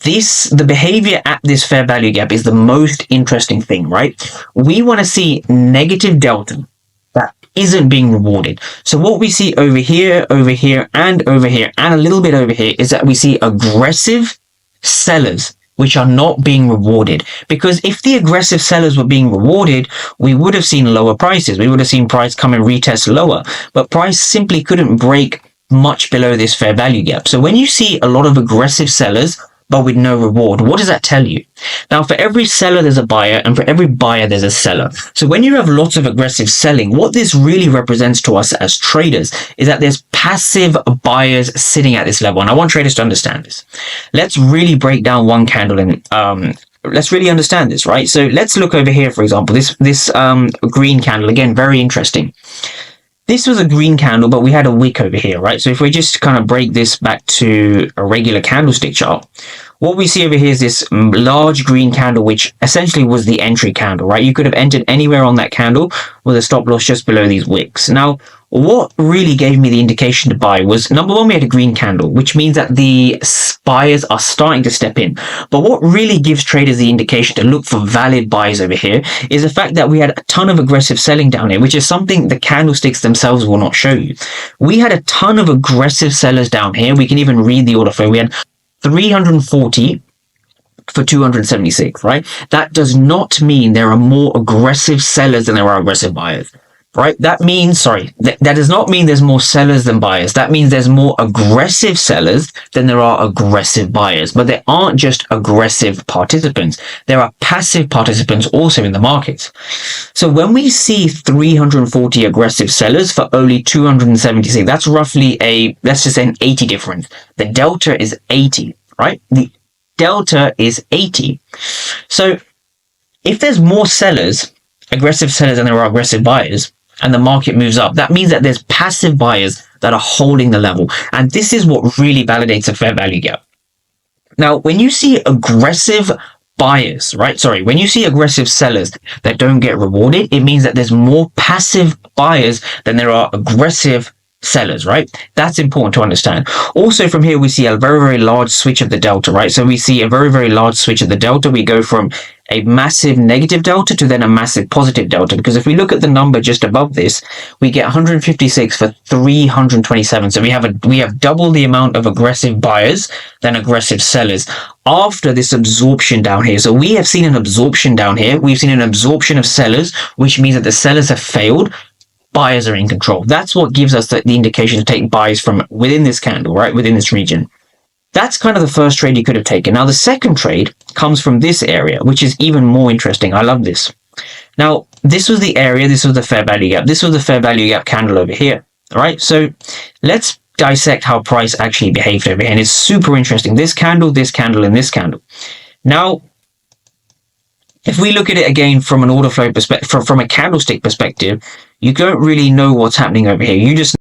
the behavior at this fair value gap is the most interesting thing, right? We want to see negative delta that isn't being rewarded. So what we see over here, and over here, and a little bit over here is that we see aggressive sellers which are not being rewarded. Because if the aggressive sellers were being rewarded, we would have seen lower prices. We would have seen price come and retest lower, but price simply couldn't break much below this fair value gap. So when you see a lot of aggressive sellers but with no reward, what does that tell you? Now, for every seller there's a buyer, and for every buyer there's a seller. So when you have lots of aggressive selling, what this really represents to us as traders is that there's passive buyers sitting at this level, and I want traders to understand this. Let's really break down one candle and let's really understand this, right? So let's look over here, for example, this green candle. Again, very interesting. This was a green candle, but we had a wick over here, right? So if we just kind of break this back to a regular candlestick chart, what we see over here is this large green candle, which essentially was the entry candle, right? You could have entered anywhere on that candle with a stop loss just below these wicks. Now, what really gave me the indication to buy was, number one, we had a green candle, which means that the buyers are starting to step in. But what really gives traders the indication to look for valid buys over here is the fact that we had a ton of aggressive selling down here, which is something the candlesticks themselves will not show you. We had a ton of aggressive sellers down here. We can even read the order flow. We had 340 for 276, right? That does not mean there are more aggressive sellers than there are aggressive buyers. Right? That means, that does not mean there's more sellers than buyers. That means there's more aggressive sellers than there are aggressive buyers. But there aren't just aggressive participants. There are passive participants also in the market. So when we see 340 aggressive sellers for only 276, that's roughly let's just say an 80 difference. The delta is 80, right? The delta is 80. So if there's more sellers, aggressive sellers than there are aggressive buyers, and the market moves up, that means that there's passive buyers that are holding the level. And this is what really validates a fair value gap. Now, when you see aggressive buyers, right? When you see aggressive sellers that don't get rewarded, it means that there's more passive buyers than there are aggressive sellers, right? That's important to understand. Also, from here, we see a very, very large switch of the delta, right? So we see a very, very large switch of the delta. We go from a massive negative delta to then a massive positive delta, because if we look at the number just above this, we get 156 for 327. So we have double the amount of aggressive buyers than aggressive sellers after this absorption down here. So we have seen an absorption down here. We've seen an absorption of sellers, which means that the sellers have failed. Buyers are in control. That's what gives us the indication to take buys from within this candle, right? Within this region. That's kind of the first trade you could have taken. Now, the second trade comes from this area, which is even more interesting. I love this. Now, this was the area. This was the fair value gap. This was the fair value gap candle over here. All right. So let's dissect how price actually behaved over here. And it's super interesting. This candle, and this candle. Now, if we look at it again from an order flow perspective, from a candlestick perspective, you don't really know what's happening over here. You just